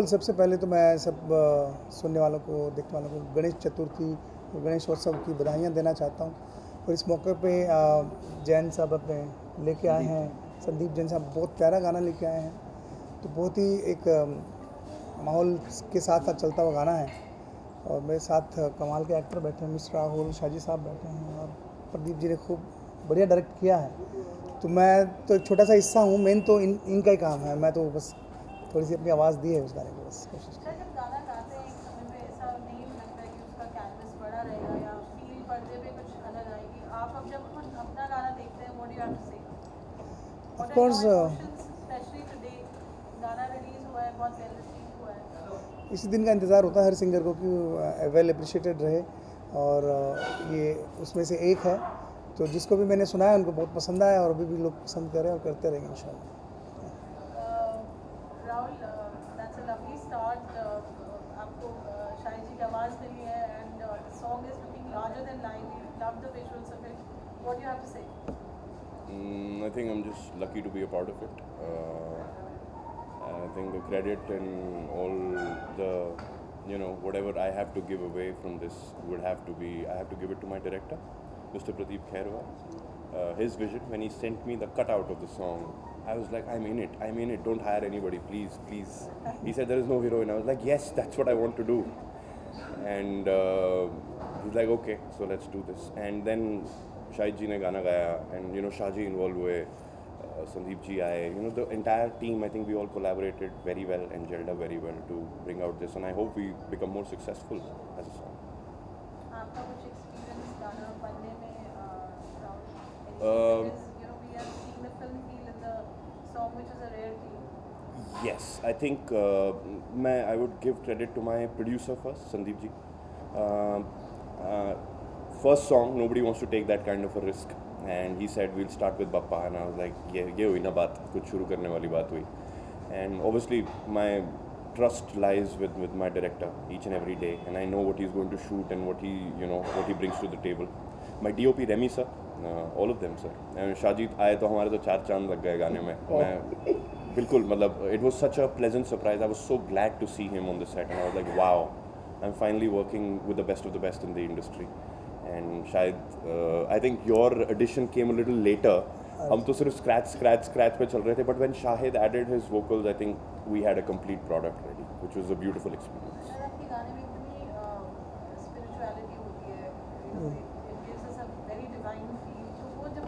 बिल्कुल, सबसे पहले तो मैं सब सुनने वालों को, देखने वालों को गणेश चतुर्थी और गणेशोत्सव की बधाइयाँ देना चाहता हूँ। और इस मौके पे जैन साहब अपने लेके आए हैं, संदीप जैन साहब बहुत प्यारा गाना लेके आए हैं। तो बहुत ही एक माहौल के साथ साथ चलता हुआ गाना है। और मेरे साथ कमाल के एक्टर बैठे हैं, मिस्टर राहुल शाजी साहब बैठे हैं, और प्रदीप जी ने खूब बढ़िया डायरेक्ट किया है। तो मैं तो एक छोटा सा हिस्सा हूँ, मेन तो इनका ही काम है। मैं तो बस थोड़ी सी अपनी आवाज़ दी है उस गाने को, बस कोशिश की। सर, जब गाना गाते हैं एक समय पे ऐसा नहीं लगता है कि उसका कैनवस बड़ा रहेगा या फील पर्दे पे कुछ अलग आएगी। आप अब जब अपना गाना देखते हैं, what do you have to say? Of what are course your emotions specially today? गाना रिलीज हुआ है, बहुत वेल रिसीव हुआ है। इसी दिन का इंतज़ार होता है हर सिंगर को कि वेल अप्रिशिएटेड रहे, और ये उसमें से एक है। तो जिसको भी मैंने सुना है उनको बहुत पसंद आया, और अभी भी लोग पसंद करें और करते रहेंगे इंशाल्लाह। Rahul, that's a lovely start. आपको शाहिद जी की आवाज़ मिली है and the song is looking larger than life. We love the visuals of it. What do you have to say? I think I'm just lucky to be a part of it. I think the credit and all the, whatever I have to give away from this would have to be, I have to give it to my director, Mr. Pradeep Khairwal. His vision, when he sent me the cutout of the song, I was like, I'm in it, don't hire anybody, please, please. He said, there is no heroine. I was like, yes, that's what I want to do. And he's like, okay, so let's do this. And then Shahid ji ने गाना गाया, and Shahaji involve हुए, संदीप जी आए, the entire team, I think we all collaborated very well and gelled up very well to bring out this, and I hope we become more successful as a song. आपका कुछ experience गाना बनने में, Rahul? Because we are seeing the film feel in the song, which is a rare thing. Yes, I think I would give credit to my producer first, Sandeep ji. First song, nobody wants to take that kind of a risk, and he said we'll start with Bappa, and I was like, ये हुई ना बात, कुछ शुरू करने वाली बात हुई. And obviously my trust lies with my director each and every day, and I know what he's going to shoot and what he brings to the table. My DOP Remy sir, all of them sir, and Shajid आए तो हमारे तो 4 चांद लग गए गाने में. मैं बिल्कुल, मतलब it was such a pleasant surprise. I was so glad to see him on the set, and I was like, wow, I'm finally working with the best of the best in the industry. And शायद I think your addition came a little later. हम तो सिर्फ scratch पे चल रहे थे, but when Shahid added his vocals, I think we had a complete product ready, which was a beautiful experience. Sir, आपके गाने में इतनी स्पिरिचुअलिटी होती है, it gives us a very divine feel. तो वो जब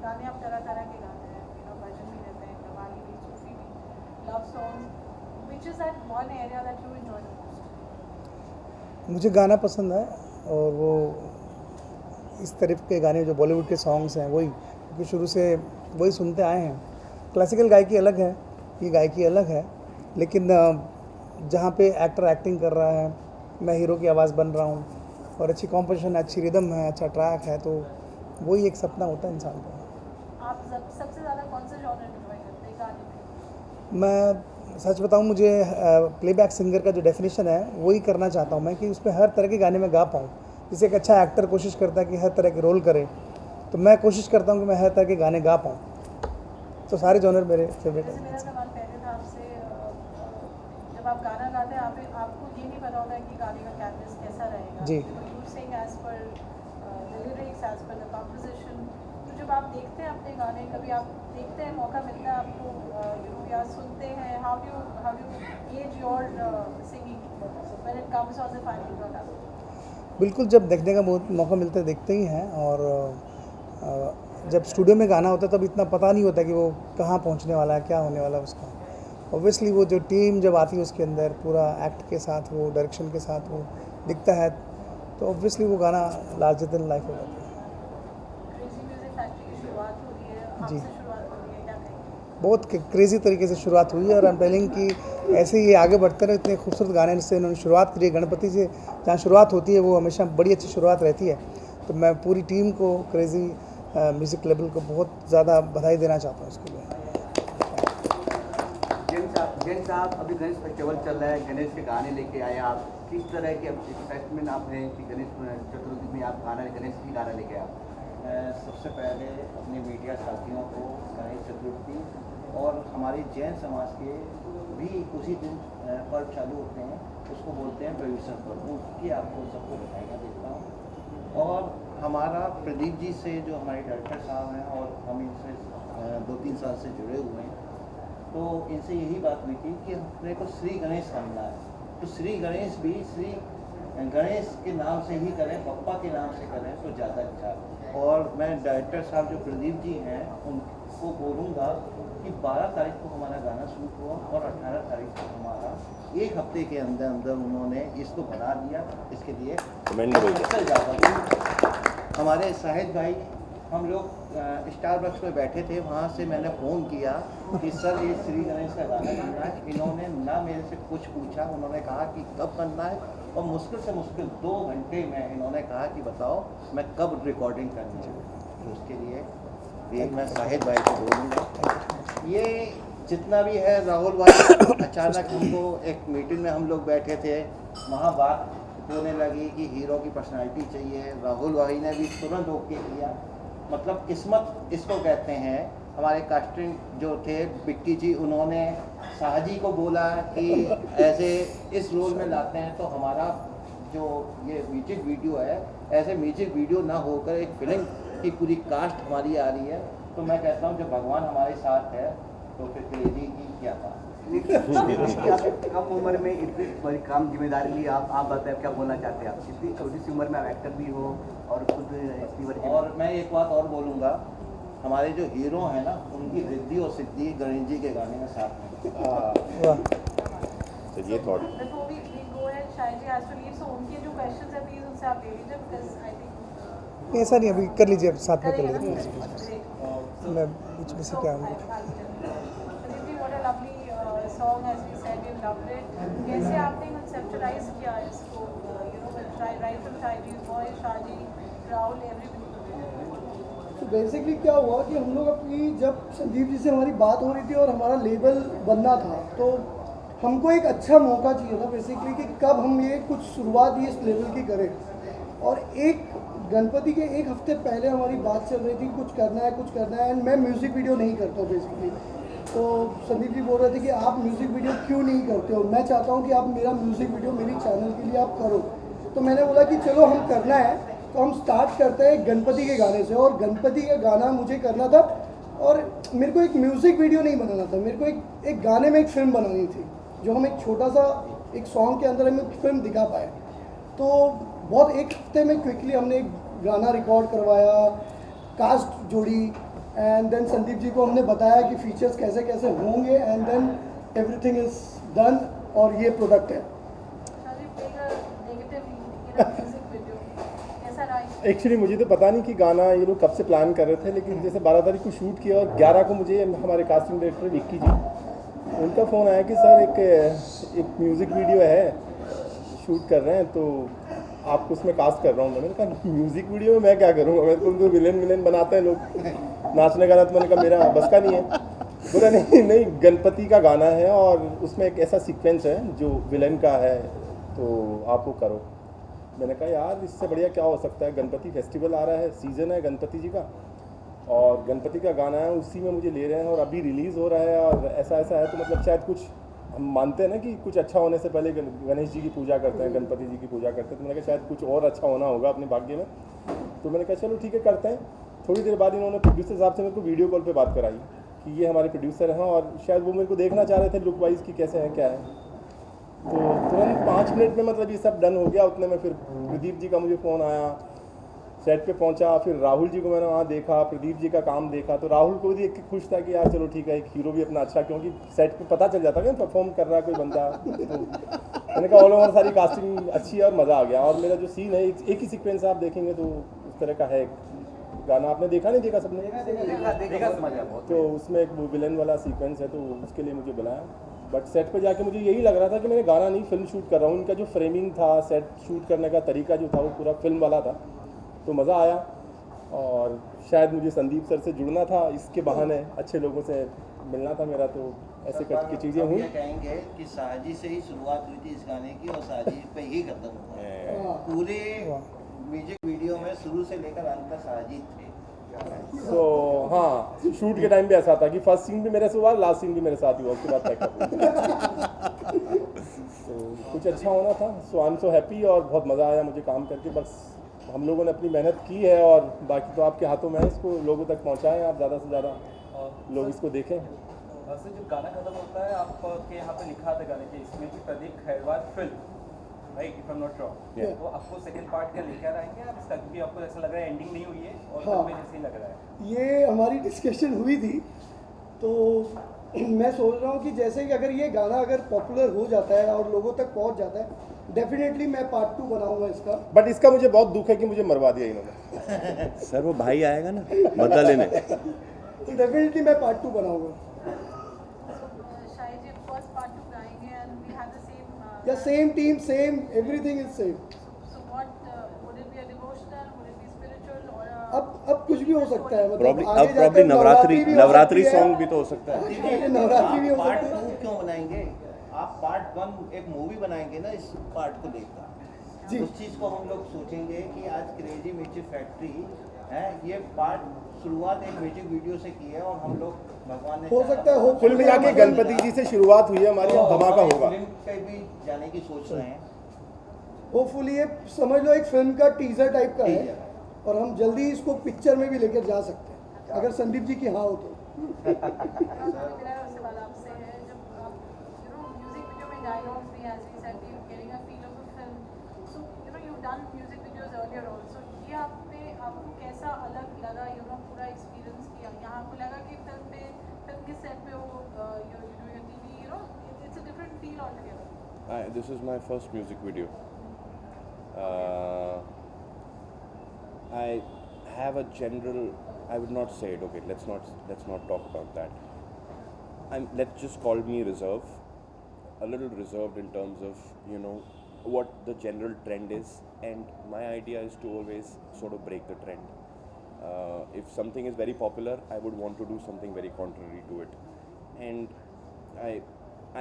गाने आप तरह के गाते हैं, भजन भी रहते हैं, कव्वाली भी, सूफी भी, love songs, which is that one area that you enjoy the most? मुझे गाना पसंद है, और वो इस तरह के गाने जो बॉलीवुड के सॉन्ग्स हैं वही, क्योंकि शुरू से वही सुनते आए हैं। क्लासिकल गायकी अलग है, ये गायकी अलग है, लेकिन जहाँ पे एक्टर एक्टिंग कर रहा है, मैं हीरो की आवाज़ बन रहा हूँ, और अच्छी कॉम्पोजिशन है, अच्छी रिदम है, अच्छा ट्रैक है, तो वही एक सपना होता है इंसान का। आप सबसे ज़्यादा कौन सा जॉनर एंजॉय करते हैं गाने में? मैं सच बताऊं, मुझे प्लेबैक सिंगर का जो डेफिनेशन है वही करना चाहता हूं मैं, कि उस पर हर तरह के गाने में गा पाऊं। जैसे एक अच्छा एक्टर कोशिश करता है कि हर तरह के रोल करे, तो मैं कोशिश करता हूं कि मैं हर तरह के गाने गा पाऊं। तो सारे जॉनर मेरे फेवरेट जैसे मेरा हैं। सवाल पहले था आपसे, जब आप गाना गाते हैं आपको ये नहीं पता होता है कि गाने का कैनवस कैसा रहेगा जी। You sing as per the lyrics, as per the composition. तो जब आप देखते हैं अपने गाने, कभी आप देखते हैं, मौका मिलता है आपको, या सुनते हैं, how do gauge your singing when it comes on the final product? बिल्कुल, जब देखने का बहुत मौका मिलता है देखते ही हैं, और जब स्टूडियो में गाना होता है तब इतना पता नहीं होता कि वो कहाँ पहुंचने वाला है, क्या होने वाला है उसका। ऑब्वियसली वो जो टीम जब आती है उसके अंदर पूरा एक्ट के साथ, वो डायरेक्शन के साथ वो दिखता है, तो ऑब्वियसली वो गाना लार्जर देन लाइफ हो जाता है। क्रेजी म्यूजिक फैक्ट्री की शुरुआत हो रही है, आपसे शुरुआत हो रही है, क्या कहेंगे? बहुत क्रेज़ी तरीके से शुरुआत हुई है, और आई एम टेलिंग कि ऐसे ही आगे बढ़ते रहे। इतने खूबसूरत गाने से इन्होंने शुरुआत करी है। गणपति से जहाँ शुरुआत होती है वो हमेशा बड़ी अच्छी शुरुआत रहती है। तो मैं पूरी टीम को, क्रेज़ी म्यूज़िक लेवल को बहुत ज़्यादा बधाई देना चाहता हूँ इसके लिए। जैन साहब, अभी गणेश फेस्टिवल चल रहा है, गणेश के गाने लेके आए आप, किस तरह के एक्साइटमेंट आप हैं कि गणेश चतुर्थी में आप गणेश की गाना लेके आए? सबसे पहले अपने मीडिया साथियों को गणेश चतुर्थी और हमारे जैन समाज के भी उसी दिन पर्व चालू होते हैं, उसको बोलते हैं प्रवेशन पर्व, उसकी आपको सबको बधाइयाँ देता हूँ। और हमारा प्रदीप जी से जो हमारे डायरेक्टर साहब हैं और हम इनसे 2-3 साल से जुड़े हुए हैं, तो इनसे यही बात हुई थी कि अपने को श्री गणेश बनना है, तो श्री गणेश भी श्री गणेश के नाम से ही करें, पप्पा के नाम से करें तो ज़्यादा अच्छा। और मैं डायरेक्टर साहब जो प्रदीप जी हैं उनको बोलूँगा कि 12 तारीख को हमारा गाना शूट हुआ और 18 तारीख को हमारा 1 हफ्ते के अंदर अंदर उन्होंने इसको बना दिया। इसके लिए सबसे ज़्यादा हमारे शाहिद भाई, हम लोग स्टारबक्स में बैठे थे, वहाँ से मैंने फ़ोन किया कि सर ये श्री गणेश का गाना करना है। इन्होंने ना मेरे से कुछ पूछा, उन्होंने कहा कि कब करना है, और मुश्किल से मुश्किल 2 घंटे में इन्होंने कहा कि बताओ मैं कब रिकॉर्डिंग करनी है। तो उसके लिए ये मैं शाहिद भाई को बोलूँगा। ये जितना भी है राहुल भाई, अचानक हमको एक मीटिंग में हम लोग बैठे थे, वहाँ बात होने लगी कि हीरो की पर्सनालिटी चाहिए। राहुल भाई ने भी तुरंत ओके किया। मतलब किस्मत इसको कहते हैं। हमारे कास्टिंग जो थे बिक्की जी, उन्होंने शाहजी को बोला कि ऐसे इस रोल में लाते हैं तो हमारा जो ये म्यूजिक वीडियो है, ऐसे म्यूजिक वीडियो ना होकर एक फिल्म की पूरी कास्ट हमारी आ रही है। तो मैं कहता हूँ जब भगवान हमारे साथ है तो फिर क्रेजी की क्या था। आप कम उम्र में इतनी बड़ी काम जिम्मेदारी ली, आप बताएं क्या बोलना चाहते हैं। आप इतनी छोटी सी उम्र में आप एक्टर भी हो और खुद इतनी बड़ी। और मैं एक बात और बोलूँगा, हमारे जो हीरो हैं ना, उनकी रिद्धि और सिद्धि गणेश जी के गाने में साथ में। वाह, तो ये thought Before we go ahead, Shahid ji has to leave, so उनके जो questions हैं please उनसे आप ले लीजिए, because I think ऐसा नहीं, अभी कर लीजिए, साथ में कर करेंगे ना? लीजिए। Great. मैं बीच में से क्या हूँ। Pradeep ji, what a lovely song, as we said, we loved it. कैसे आपने conceptualize किया इसको, right from Shahid's voice, Shahji, Rahul, everybody. तो बेसिकली क्या हुआ कि हम लोग अपनी जब संदीप जी से हमारी बात हो रही थी और हमारा लेबल बनना था, तो हमको एक अच्छा मौका चाहिए था बेसिकली कि कब हम ये कुछ शुरुआत ही इस लेवल की करें। और एक गणपति के 1 हफ्ते पहले हमारी बात चल रही थी कुछ करना है, एंड मैं म्यूज़िक वीडियो नहीं करता हूँ बेसिकली। तो संदीप जी बोल रहे थे कि आप म्यूज़िक वीडियो क्यों नहीं करते हो, मैं चाहता हूँ कि आप मेरा म्यूज़िक वीडियो मेरी चैनल के लिए आप करो। तो मैंने बोला कि चलो हम करना है, तो हम स्टार्ट करते हैं गणपति के गाने से। और गणपति का गाना मुझे करना था, और मेरे को एक म्यूज़िक वीडियो नहीं बनाना था, मेरे को एक गाने में एक फ़िल्म बनानी थी, जो हम एक छोटा सा एक सॉन्ग के अंदर हमें फिल्म दिखा पाए। तो बहुत 1 हफ्ते में क्विकली हमने एक गाना रिकॉर्ड करवाया, कास्ट जोड़ी, एंड देन संदीप जी को हमने बताया कि फीचर्स कैसे कैसे होंगे, and then everything is done, और ये प्रोडक्ट है। Shahji, take a negative lead in a music video. कैसा रहा? एक्चुअली मुझे तो पता नहीं कि गाना ये लोग कब से प्लान कर रहे थे, लेकिन जैसे 12 तारीख को शूट किया और 11 को मुझे हमारे कास्टिंग डायरेक्टर विक्की जी, उनका फ़ोन आया कि सर एक म्यूज़िक वीडियो है, शूट कर रहे हैं, तो आपको उसमें कास्ट कर रहा हूँ। मैंने कहा म्यूज़िक वीडियो में मैं क्या करूँगा, मेरे को तो विलेन बनाते हैं लोग, नाचने गाना। तो मैंने कहा मेरा बस का नहीं है। बोला नहीं गणपति का गाना है और उसमें एक ऐसा सीक्वेंस है जो विलेन का है, तो आप वो करो। मैंने कहा यार इससे बढ़िया क्या हो सकता है, गणपति फेस्टिवल आ रहा है, सीज़न है गणपति जी का, और गणपति का गाना है, उसी में मुझे ले रहे हैं और अभी रिलीज़ हो रहा है, और ऐसा है तो मतलब शायद कुछ हम मानते हैं ना कि कुछ अच्छा होने से पहले गणेश जी की पूजा करते हैं, गणपति जी की पूजा करते हैं। तो मैंने कहा शायद कुछ और अच्छा होना होगा अपने भाग्य में। तो मैंने कहा चलो ठीक है करते हैं। थोड़ी देर बाद इन्होंने प्रोड्यूसर साहब से मेरे को वीडियो कॉल पे बात कराई कि ये हमारे प्रोड्यूसर हैं, और शायद वो मेरे को देखना चाह रहे थे लुक वाइज कि कैसे हैं क्या है। तो तुरंत 5 मिनट में मतलब ये सब डन हो गया। उतने में फिर प्रदीप जी का मुझे फ़ोन आया, सेट पे पहुंचा, फिर राहुल जी को मैंने वहाँ देखा, प्रदीप जी का काम देखा, तो राहुल को भी देख के खुश था कि यार चलो ठीक है, एक हीरो भी अपना अच्छा, क्योंकि सेट पे पता चल जाता है कि परफॉर्म कर रहा है कोई बंदा। तो मैंने कहा ऑल ओवर सारी कास्टिंग अच्छी है और मज़ा आ गया। और मेरा जो सीन है एक ही सीक्वेंस आप देखेंगे तो उस तरह का है। गाना आपने देखा नहीं देखा सबने? देखा समझ आया बहुत। तो उसमें एक वो विलन वाला सीक्वेंस है, तो उसके लिए मुझे बुलाया। बट सेट पे जाके मुझे यही लग रहा था कि मैंने गाना नहीं फिल्म शूट कर रहा हूँ। इनका जो फ्रेमिंग था, सेट शूट करने का तरीका जो था वो पूरा फिल्म वाला था, तो मज़ा आया। और शायद मुझे संदीप सर से जुड़ना था, इसके बहाने अच्छे लोगों से मिलना था मेरा, तो ऐसे करके चीज़ें हुई। कहेंगे कि साहजी से ही शुरुआत हुई थी इस गाने की और साहजी पे ही खत्म हुआ। पूरे म्यूजिक वीडियो में शुरू से लेकर अंत तक साहजी थे। सो हाँ, शूट के टाइम भी ऐसा था कि फर्स्ट सीन भी मेरे से हुआ, लास्ट सीन भी मेरे साथ ही हुआ, उसके बाद पैकअप। तो कुछ अच्छा होना था। सो आई एम सो हैप्पी और बहुत मज़ा आया मुझे काम करके। बस हम लोगों ने अपनी मेहनत की है और बाकी तो आपके हाथों में है, इसको लोगों तक पहुँचाएँ आप, ज़्यादा से ज़्यादा लोग इसको देखें। सर जब गाना खत्म होता है आपके यहाँ पे लिखा था गाने के इसमें कि Pradeep Khairwar film right if I am not wrong, तो आपको सेकंड पार्ट क्या लेकर आएंगे आप? तक भी आपको ऐसा लग रहा है एंडिंग नहीं हुई है और हाँ। फिल्म में जैसे ही लग रहा है? ये हमारी डिस्कशन हुई थी, तो मैं सोच रहा हूँ कि जैसे कि अगर ये गाना अगर पॉपुलर हो जाता है और लोगों तक पहुँच जाता है, डेफिनेटली मैं पार्ट 2 बनाऊंगा इसका। बट इसका मुझे बहुत दुख है कि मुझे मरवा दिया इन्होंने। सर वो भाई आएगा ना बदला लेने। तो डेफिनेटली मैं पार्ट 2 बनाऊंगा। शायद ये फर्स्ट पार्ट 2 गाएंगे and we have the same या same team, same everything is same. so what would it be a devotional, would it be spiritual or a अब कुछ भी हो सकता है, मतलब प्रॉब्ली आगे अब प्रॉब्ली जाकर नवरात्रि भी हो नवरात्रि सकती है। सॉन्ग भी तो हो सकता है। आगे नवरात्रि भी हो पार्ट सकती है। 2 क्यों बनाएंगे? आप पार्ट 1 एक मूवी बनाएंगे ना इस पार्ट को लेकर, जी। उस चीज़ को हम लोग सोचेंगे कि आज क्रेजी मिर्ची फैक्ट्री है, ये पार्ट शुरुआत एक म्यूजिक वीडियो से की है और हम लोग भगवान ने हो चाहा सकता है, तो हो कुल मिला के गणपति जी से शुरुआत हुई है हमारी, अब धमाका हम होगा। फिल्म पे भी जाने की सोच रहे हैं। होपफुली ये समझ लो एक फिल्म का टीजर टाइप का है टीजर। और हम जल्दी इसको पिक्चर में भी लेकर जा सकते हैं, अगर संदीप जी की हाँ हो तो। मेरा सवाल आपसे है, जब आप म्यूजिक वीडियो में डायलॉग्स भी as we said we getting a feel of the film, so you done music videos earlier also, ये आपको कैसा अलग लगा? पूरा एक्सपीरियंस किया, यहाँ आपको लगा कि फिल्म के सेट पे हो, you do your TV, it's a different feel altogether? This is my first music video. I have a general. I would not say it. Okay, let's not talk about that. Let's just call me reserve, a little reserved in terms of what the general trend is, and my idea is to always sort of break the trend. If something is very popular, I would want to do something very contrary to it, and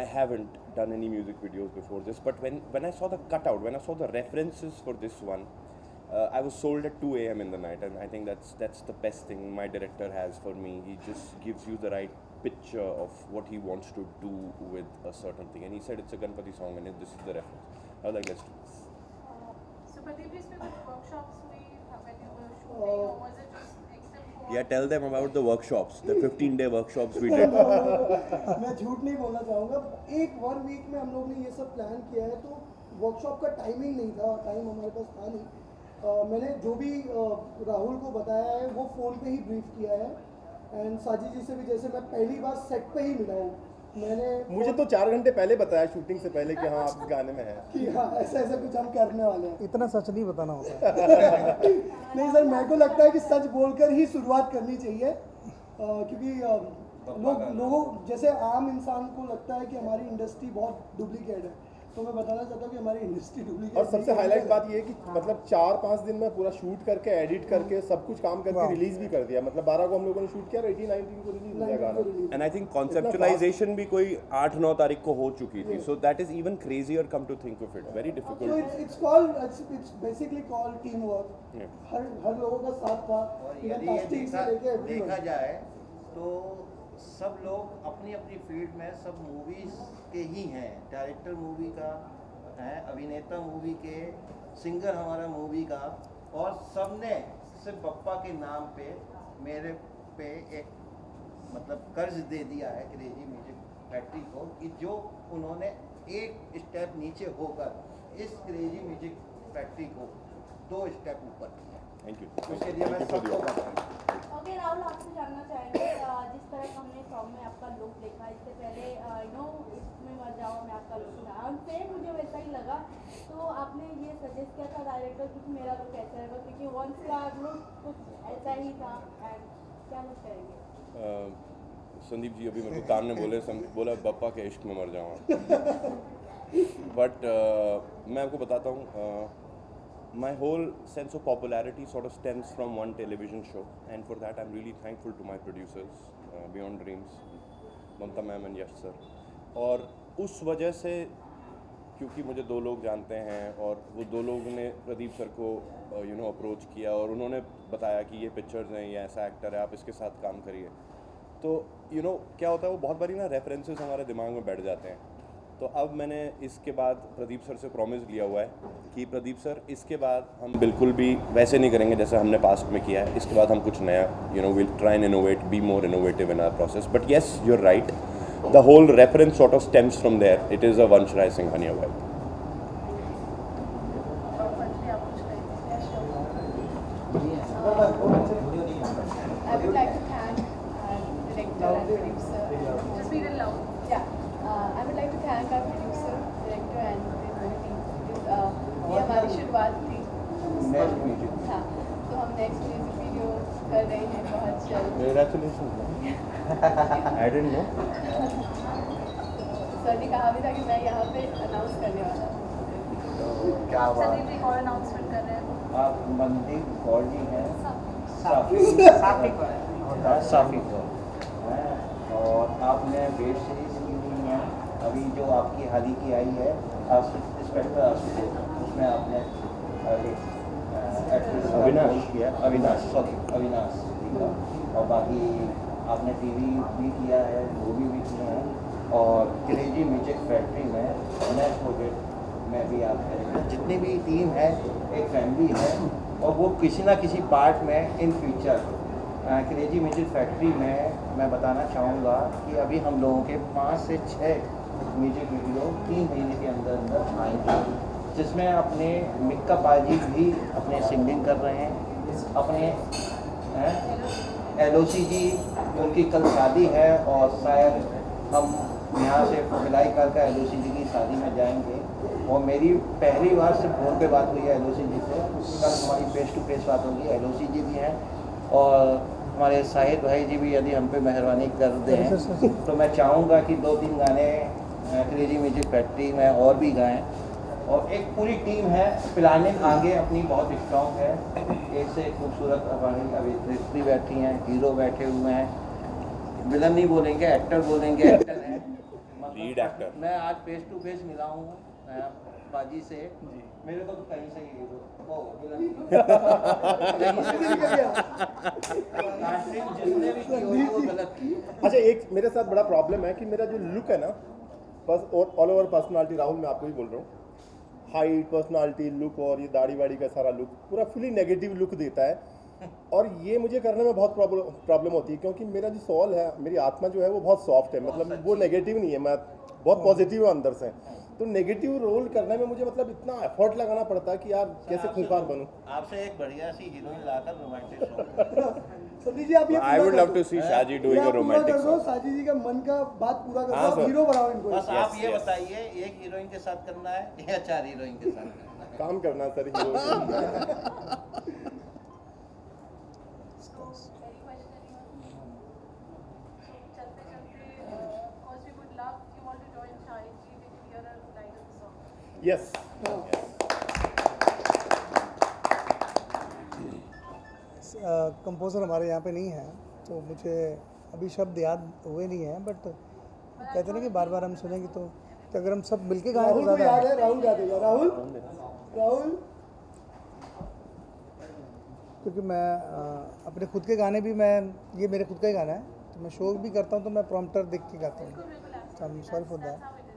I haven't done any music videos before this, but when I saw the cutout, when I saw the references for this one, I was sold at 2 a.m. in the night, and I think that's the best thing my director has for me. He just gives you the right picture of what he wants to do with a certain thing, and he said it's a Ganpati song, and this is the reference. I was like, let's do this. So Pradeep ji, इसमें कुछ workshops हुई when you were shooting, or was it just extemporary? Yeah, tell them about the workshops, the 15-day workshops we did. मैं झूठ नहीं बोलना चाहूँगा, एक 1 week में हम लोग ने ये सब प्लान किया है, तो वर्कशॉप का टाइमिंग नहीं था, टाइम हमारे पास था नहीं। मैंने जो भी राहुल को बताया है वो फ़ोन पे ही ब्रीफ किया है, एंड साजिद जी से भी जैसे मैं पहली बार सेट पे ही मिला हूँ, मैंने मुझे तो 4 घंटे पहले बताया शूटिंग से पहले कि हाँ आप इस गाने में हैं। कि हाँ ऐसा कुछ हम करने वाले हैं। इतना सच नहीं बताना होता है। नहीं सर, मेरे को लगता है कि सच बोलकर ही शुरुआत करनी चाहिए, क्योंकि लोगों जैसे आम इंसान को लगता है कि हमारी इंडस्ट्री बहुत डुप्लीकेट है, तो मैं बताना चाहता हूँ कि हमारी इंडस्ट्री डुप्लीकेट। और सबसे हाईलाइट बात ये है कि मतलब 4-5 दिन में पूरा शूट करके एडिट करके सब कुछ काम करके रिलीज भी कर दिया। मतलब 12 को हम लोगों ने शूट किया और 18-19 को रिलीज हो गया गाना। And I think conceptualization भी कोई 8-9 तारीख को हो चुकी थी, so that is even crazier. Come to think of it, very So difficult. it's basically called teamwork. Yeah. हर लोगों का साथ था, और इवन यदि ये कास्टिंग से लेके देखा everyone। जाए तो सब लोग अपनी अपनी फील्ड में सब मूवीज के ही हैं। डायरेक्टर मूवी का है, अभिनेता मूवी के, सिंगर हमारा मूवी का, और सबने सिर्फ बप्पा के नाम पे मेरे पे एक मतलब कर्ज दे दिया है क्रेजी म्यूजिक फैक्ट्री को, कि जो उन्होंने एक स्टेप नीचे होकर इस क्रेजी म्यूजिक फैक्ट्री को 2 स्टेप ऊपर किया। Thank you. उसके लिए मैं Thank you for the सबको opportunity. बताऊँ। ओके राहुल, आपसे जानना चाहेंगे जिस तरह का हमने सॉन्ग में आपका लुक देखा, इससे पहले इसमें मर जाओ में आपका लुक था, सेम मुझे वैसा ही लगा, तो आपने ये सजेस्ट किया था डायरेक्टर कि मेरा लुक ऐसा रहेगा, क्योंकि वंस का लुक कुछ ऐसा ही था, एंड क्या कुछ करेंगे? संदीप जी अभी मेरे को काम ने बोला बप्पा के इश्क में मर जाऊँ, बट मैं आपको बताता हूँ, my whole sense of popularity sort of stems from one television show, and for that I'm really thankful to my producers, Beyond Dreams, Mamta ma'am and Yash sir. और उस वजह से क्योंकि मुझे 2 लोग जानते हैं और वो 2 लोग ने प्रदीप सर को अप्रोच किया और उन्होंने बताया कि ये पिक्चर्स हैं, ये ऐसा एक्टर है, आप इसके साथ काम करिए। तो क्या होता है, वो बहुत बारी ना रेफरेंसेस हमारे दिमाग में बैठ जाते हैं। तो अब मैंने इसके बाद प्रदीप सर से प्रॉमिस लिया हुआ है कि प्रदीप सर इसके बाद हम बिल्कुल भी वैसे नहीं करेंगे जैसे हमने पास्ट में किया है। इसके बाद हम कुछ नया will try and innovate, be more innovative in our process. But yes, you are right, the whole reference sort of stems from there. It is a Vansh Rai Singhania vibe. I would like to thank director and producer. Just be real loud. Yeah, I would like to thank our producer, director and the whole team. ये हमारी शुरुआत थी। Next music. हाँ, तो हम next music video कर रहे हैं बहुत जल्द। Congratulations. I didn't know. Sir ने कहा भी था कि मैं यहाँ पे अनाउंस करने वाला हूँ। क्या बात। संदीप जी और अनाउंसमेंट कर रहे हैं। आप मनदीप कौर जी हैं, साफी कौर हैं, और आपने वेब सीरीज की हुई है अभी जो आपकी हाल ही की आई है इंस्पेक्टर आशुतोष, उसमें आपने एक एक्ट्रेस का अविनाश। रोल किया, अविनाश जी का, और बाकी आपने टीवी भी किया है, मूवी भी किया है, और क्रेजी म्यूजिक फैक्ट्री में नेक्स्ट प्रोजेक्ट में भी आप करेंगे। जितनी भी टीम है एक फैमिली है, और वो किसी ना किसी पार्ट में in future crazy Music factory में मैं बताना चाहूँगा कि अभी हम लोगों के 5 से 6 म्यूजिक वीडियो 3 महीने के अंदर अंदर आएंगे, जिसमें अपने मिक्का पाजी भी अपने सिंगिंग कर रहे हैं। अपने LOC जी, उनकी कल शादी है, और शायद हम यहाँ से भिलाई काल का LOC जी की शादी में जाएंगे। और मेरी पहली बार सिर्फ फोन पे बात हुई है LOC जी से, कल हमारी फेस टू फेस बात होगी। LOC जी भी हैं, और हमारे साहिद भाई जी भी यदि हम पे मेहरबानी कर दें तो मैं चाहूँगा कि 2-3 गाने क्रेजी म्यूजिक फैक्ट्री में और भी गाएं। और एक पूरी टीम है, प्लानिंग आगे अपनी बहुत स्ट्रॉन्ग है। एक से एक खूबसूरत हमारी अभिनेत्री बैठी हैं, हीरो बैठे हुए हैं, विलन नहीं बोलेंगे, एक्टर बोलेंगे, एक्टर हैं। Lead actor. मैं आज फेस टू फेस मिला हूँ बाजी से, मेरे को तो कहीं से ही जिसने भी की होगी वो गलत की। अच्छा, एक मेरे साथ बड़ा प्रॉब्लम है कि मेरा जो लुक है ना, बस ऑल ओवर पर्सनालिटी, राहुल मैं आपको ही बोल रहा हूँ, हाइट, पर्सनालिटी, लुक और ये दाढ़ी वाड़ी का सारा लुक पूरा फुली नेगेटिव लुक देता है। और ये मुझे करने में बहुत प्रॉब्लम होती है, क्योंकि मेरा जो सोल है, मेरी आत्मा जो है वो बहुत सॉफ्ट है, मतलब वो नेगेटिव नहीं है, मैं बहुत पॉजिटिव हूँ अंदर से। तो नेगेटिव रोल करने में मुझे मतलब इतना एफर्ट लगाना पड़ता है कि यार कैसे खूंखार बनूं। आपसे एक बढ़िया सी हीरोइन लाकर रोमांटिक सॉन्ग। संदीप जी आप ये I would love to see Shaji doing a romantic song. साजी जी का मन का बात पूरा कर दो, हाँ, आप सर। हीरो बनाओ इनको। बस आप ये बताइए, एक हीरोइन के साथ करना है या 4 हीरोइन के साथ करना है? काम करना सर हीरो। चलते चलते of course we would love you all to join Shahid ji with your line of the song. Yes, composer हमारे यहाँ पे नहीं है, तो मुझे अभी शब्द याद हुए नहीं हैं, बट कहते हैं ना कि बार बार हम सुनेंगे तो अगर हम सब मिलके गाएं तो राहुल को ज़्यादा याद है, राहुल गा देगा। राहुल क्योंकि मैं अपने खुद के गाने भी ये मेरे खुद का ही गाना है, तो मैं शो भी करता हूँ तो मैं प्रॉम्प्टर देख के गाता हूँ। So I'm sorry for that. How it is.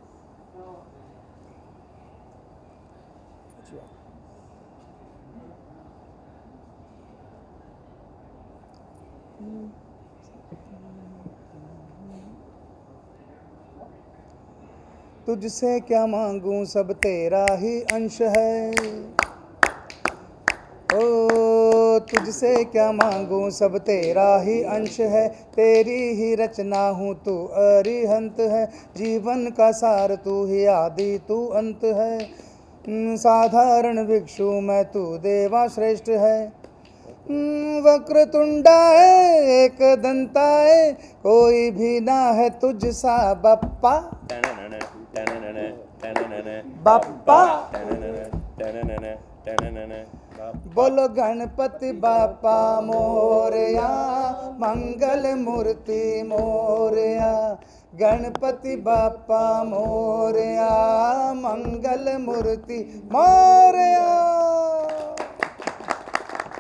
तुझसे क्या मांगूं, सब तेरा ही अंश है। ओ तुझसे क्या मांगूं, सब तेरा ही अंश है। तेरी ही रचना हूँ, तू अरिहंत है। जीवन का सार तू ही आदि तू अंत है। साधारण भिक्षु मैं, तू देवा श्रेष्ठ है। वक्रतुंडाए एक दंताए, कोई भी ना है तुझसा बप्पा। बप्पा बोलो Ganpati Bappa Morya, Mangal Murti Morya. Ganpati Bappa Morya, Mangal Murti Morya.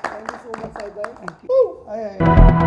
Thank you so much. Bye. Thank you. आए आए।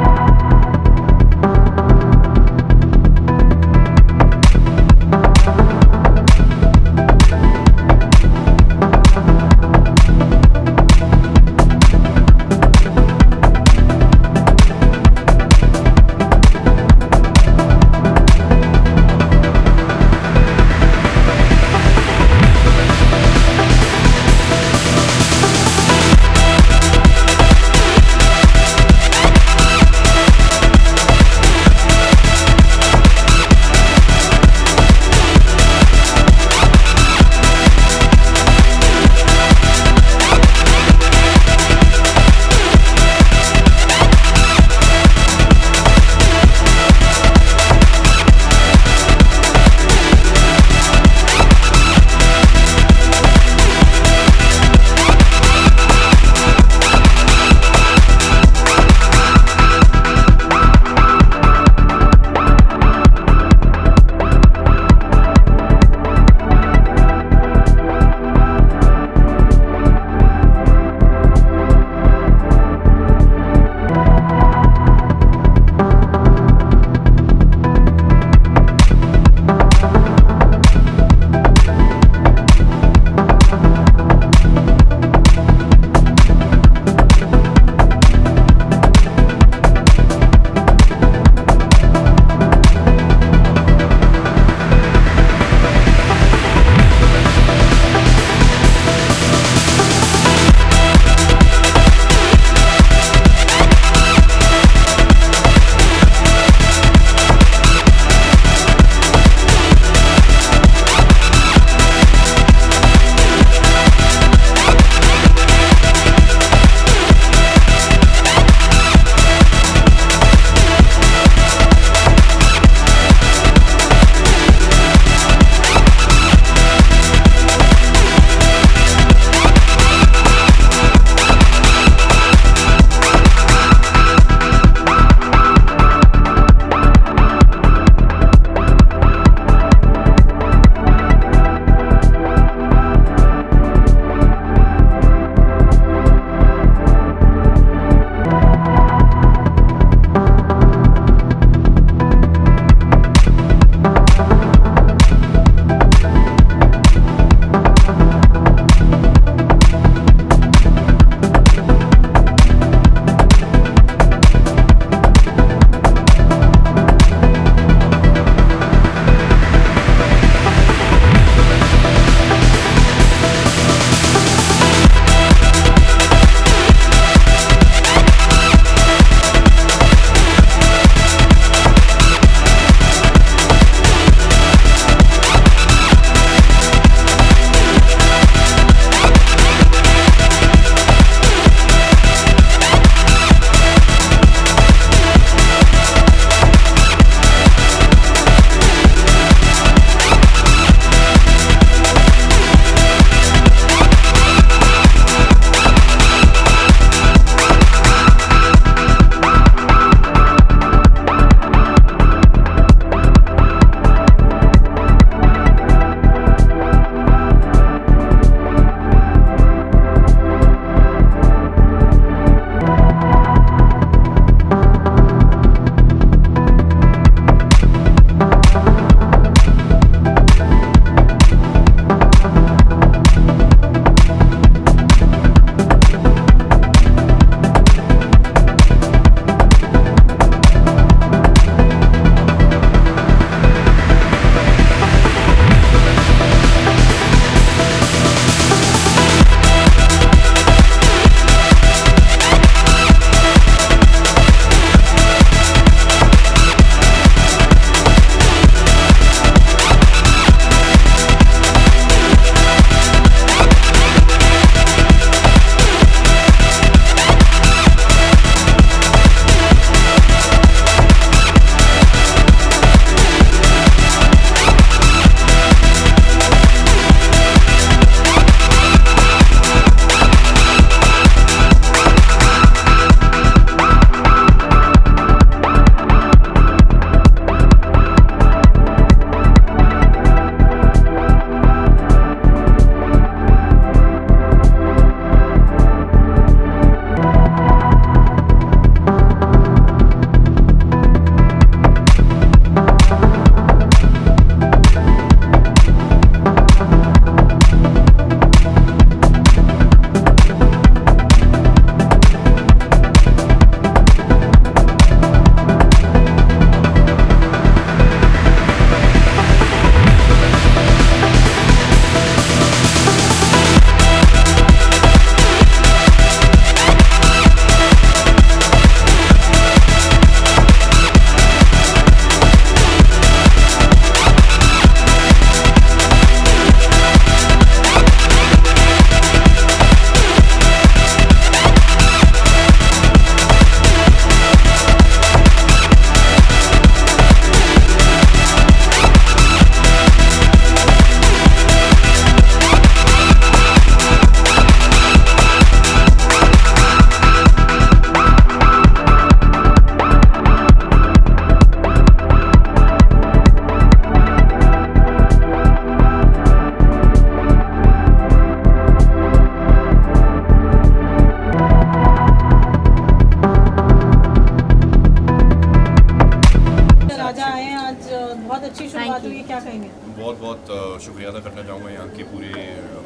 अच्छी शुरुआत हुई है, क्या कहेंगे? बहुत बहुत शुक्रिया अदा करना चाहूँगा यहाँ के पूरे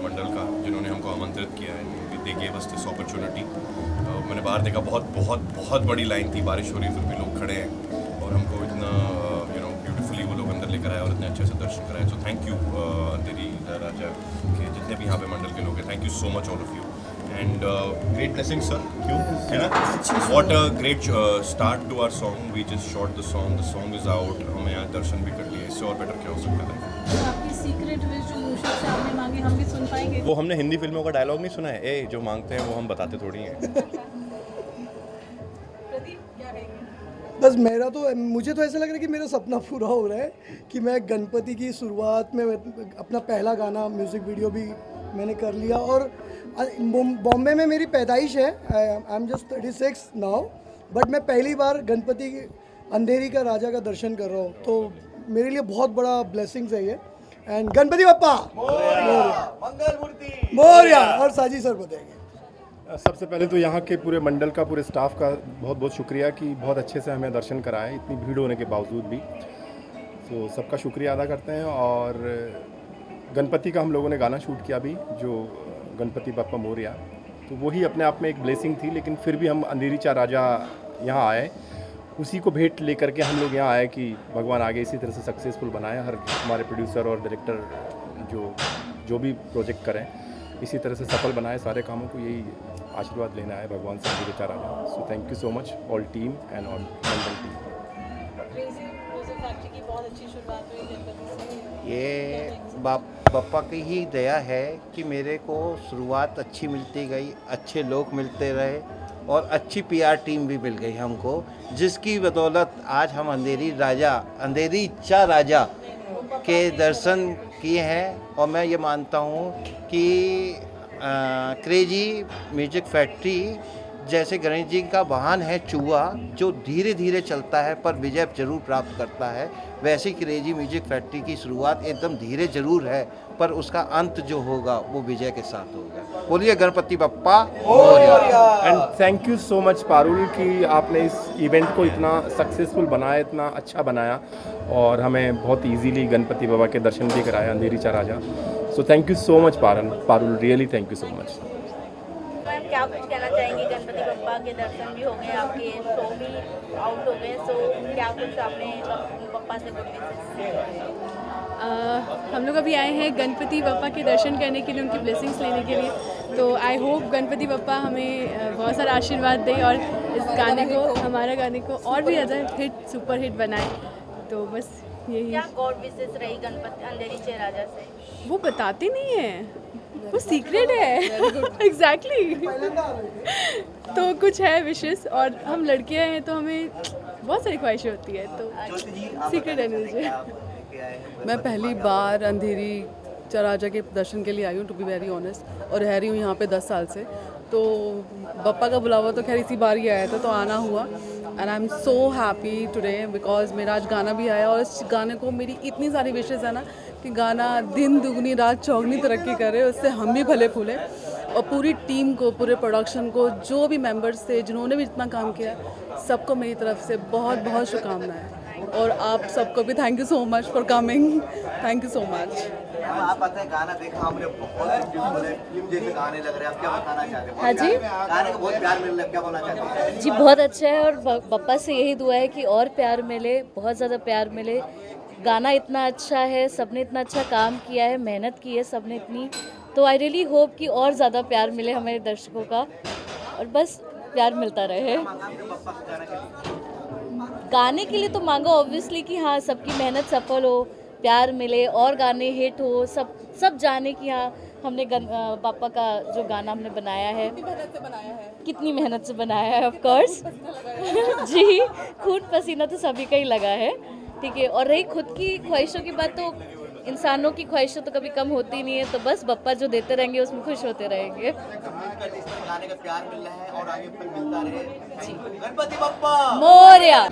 मंडल का जिन्होंने हमको आमंत्रित किया है। They gave us this opportunity. मैंने बाहर देखा, बहुत बहुत बहुत बड़ी लाइन थी, बारिश हो रही फिर भी लोग खड़े हैं और हमको इतना ब्यूटीफुली वो लोग अंदर लेकर आए और इतने अच्छे से दर्शन कराए। सो थैंक यू अंधेरी राजा के जितने भी यहाँ पे मंडल के लोग हैं, thank you so much all of you and great blessing sir. क्यों है ना, what a great start to our song. We just shot the song is out, हमें यहाँ दर्शन भी कर लिए, इससे और बेटर क्या हो सकता है। तो आपकी सीक्रेट विश जो मूशक से आपने मांगी, हम भी सुन पाएंगे? वो हमने हिंदी फिल्मों का डायलॉग नहीं सुना है, ए जो मांगते हैं वो हम बताते थोड़ी हैं। प्रदीप क्या कहेंगे? बस मेरा तो, मुझे तो ऐसा लग रहा है कि मेरा सपना पूरा हो रहा है कि मैं गणपति की शुरुआत में अपना पहला गाना म्यूज़िक वीडियो भी मैंने कर लिया। और बॉम्बे में मेरी पैदाइश है, I am just 36 now, but मैं पहली बार गणपति अंधेरी का राजा का दर्शन कर रहा हूँ, तो मेरे लिए बहुत बड़ा ब्लेसिंग्स है ये। एंड गणपति बप्पा मंगल मूर्ति मोरया। और साजी सर बताएंगे। सबसे पहले तो यहाँ के पूरे मंडल का, पूरे स्टाफ का बहुत बहुत शुक्रिया कि बहुत अच्छे से हमें दर्शन कराए इतनी भीड़ होने के बावजूद भी। तो सबका शुक्रिया अदा करते हैं। और गणपति का हम लोगों ने गाना शूट किया अभी, जो गणपति बप्पा मोरया, तो वही अपने आप में एक ब्लेसिंग थी। लेकिन फिर भी हम अंधेरी चा राजा यहाँ आए, उसी को भेंट लेकर के हम लोग यहाँ आए कि भगवान आगे इसी तरह से सक्सेसफुल बनाए। हर हमारे प्रोड्यूसर और डायरेक्टर जो भी प्रोजेक्ट करें इसी तरह से सफल बनाए सारे कामों को, यही आशीर्वाद लेना है भगवान से Andheri cha Raja. So thank you so much all team and all mandal team. Crazy Music Factory की बहुत अच्छी शुरुआत हुई गणपति से। ये बप्पा की ही दया है कि मेरे को शुरुआत अच्छी मिलती गई, अच्छे लोग मिलते रहे और अच्छी पीआर टीम भी मिल गई हमको, जिसकी बदौलत आज हम अंधेरी चा राजा के दर्शन किए हैं। और मैं ये मानता हूँ कि क्रेजी म्यूजिक फैक्ट्री जैसे गणेश जी का वाहन है चूहा, जो धीरे धीरे चलता है पर विजय जरूर प्राप्त करता है, वैसे क्रेजी म्यूजिक फैक्ट्री की शुरुआत एकदम धीरे जरूर है पर उसका अंत जो होगा वो विजय के साथ होगा। बोलिए Ganpati Bappa Morya. And thank you so much Parul कि आपने इस इवेंट को इतना सक्सेसफुल बनाया, इतना अच्छा बनाया और हमें बहुत इजीली गणपति बाबा के दर्शन भी कराया Andheri cha Raja. So thank you so much Parul, really thank you so much. Ma'am क्या कुछ कहना चाहेंगे? गणपति बप्पा के दर्शन भी हो गए, आपके शो भी आउट हो गए, सो क्या कुछ आपने बप्पा से बोले? हम लोग अभी आए हैं गणपति बप्पा के दर्शन करने के लिए, उनकी ब्लेसिंग्स लेने के लिए। तो आई होप गणपति बप्पा हमें बहुत सारा आशीर्वाद दे और इस गाने को, हमारा गाने को और भी ज़्यादा हिट, सुपर हिट बनाए। तो बस यही। क्या गॉड विशेष रही गणपति अंधेरी चे राजा से? वो बताते नहीं है, वो सीक्रेट है। एग्जैक्टली। तो कुछ है विशेष, और हम लड़कियां हैं तो हमें बहुत सारी ख्वाहिशें होती है, तो सीक्रेट है मुझे। मैं पहली बार अंधेरी चा राजा के दर्शन के लिए आई हूँ, टू बी वेरी ऑनेस्ट, और रह रही हूँ यहाँ पे 10 साल से। तो बप्पा का बुलावा तो खैर इसी बार ही आया था, तो आना हुआ। And I am so happy today because मेरा आज गाना भी आया, और इस गाने को मेरी इतनी सारी विशेज़ है ना कि गाना दिन दुगनी रात चौगनी तरक्की करे, उससे हम भी भले फूले। और पूरी टीम को, पूरे प्रोडक्शन को, जो भी मेंबर्स थे जिन्होंने भी इतना काम किया, सबको मेरी तरफ से बहुत बहुत शुभकामनाएं। और आप सबको भी thank you so much for coming, thank you so much. आप पता है गाना देखा हमने, बहुत ब्यूटीफुल है, फिल्म जैसे गाने लग रहे हैं, आप क्या बताना चाहते हैं? हाँ जी, गाने को बहुत प्यार मिल रहा है, क्या बोलना चाहते हैं? जी बहुत अच्छा है, और बप्पा से यही दुआ है कि और प्यार मिले, बहुत ज़्यादा प्यार मिले। गाना इतना अच्छा है, सबने इतना अच्छा काम किया है, मेहनत की है सबने इतनी, तो आई रियली होप कि और ज़्यादा प्यार मिले हमारे दर्शकों का, और बस प्यार मिलता रहे। गाने के लिए तो मांगा ऑब्वियसली कि हाँ सबकी मेहनत सफल हो, प्यार मिले और गाने हिट हो, सब जाने कि हाँ हमने पापा का जो गाना हमने बनाया है, कितनी मेहनत से बनाया है, ऑफ कोर्स। जी, खून पसीना तो सभी का ही लगा है, ठीक है। और रही खुद की ख्वाहिशों की बात, तो इंसानों की ख्वाहिशें तो कभी कम होती नहीं है, तो बस बप्पा जो देते रहेंगे उसमें खुश होते रहेंगे। गाने का प्यार मिल रहा है और आगे फिर मिलता रहे। गणपति बप्पा मोरया।